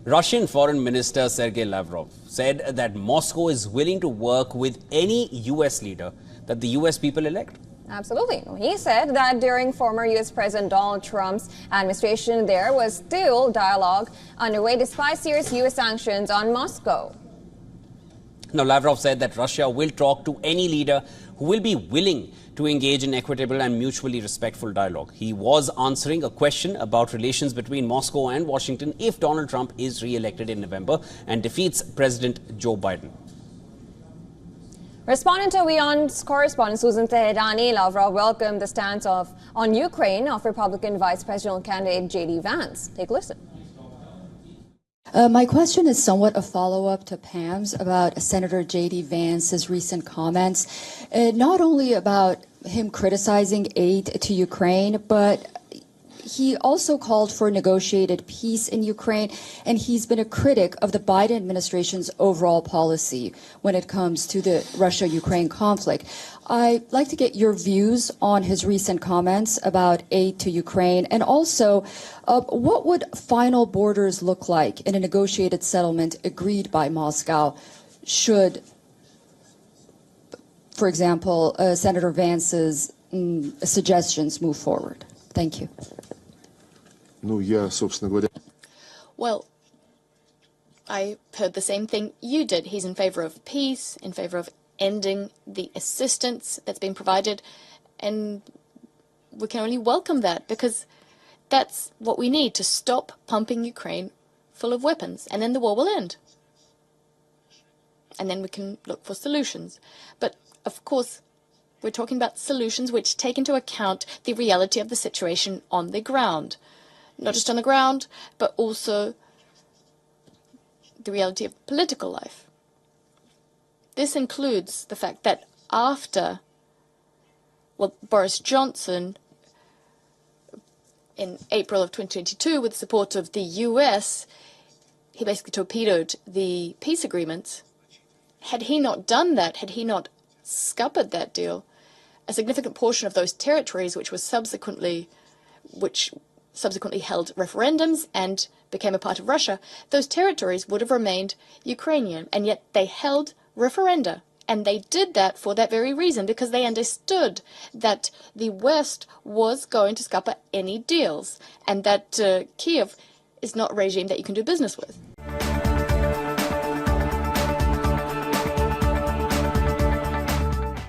Russian Foreign Minister Sergei Lavrov said that Moscow is willing to work with any U.S. leader that the U.S. people elect. Absolutely. He said that during former U.S. President Donald Trump's administration, there was still dialogue underway despite serious U.S. sanctions on Moscow. Now, Lavrov said that Russia will talk to any leader who will be willing to engage in equitable and mutually respectful dialogue. He was answering a question about relations between Moscow and Washington if Donald Trump is re-elected in November and defeats President Joe Biden. Responding to WION's correspondent Susan Teherani, Lavrov welcomed the stance on Ukraine of Republican Vice Presidential candidate J.D. Vance. Take a listen. My question is somewhat a follow-up to Pam's about Senator J.D. Vance's recent comments, not only about him criticizing aid to Ukraine, but he also called for negotiated peace in Ukraine, and he's been a critic of the Biden administration's overall policy when it comes to the Russia-Ukraine conflict. I'd like to get your views on his recent comments about aid to Ukraine, and also what would final borders look like in a negotiated settlement agreed by Moscow should, for example, Senator Vance's suggestions move forward? Thank you. Well, I heard the same thing you did. He's in favor of peace, in favor of ending the assistance that's been provided, and we can only welcome that because that's what we need to stop pumping Ukraine full of weapons, and then the war will end. And then we can look for solutions. But, of course, we're talking about solutions which take into account the reality of the situation on the ground. Not just on the ground, but also the reality of political life. This includes the fact that after, Boris Johnson, in April of 2022, with the support of the US, he basically torpedoed the peace agreements. Had he not done that, had he not scuppered that deal, a significant portion of those territories which subsequently held referendums and became a part of Russia, those territories would have remained Ukrainian, and yet they held referenda. And they did that for that very reason, because they understood that the West was going to scupper any deals, and that Kiev is not a regime that you can do business with.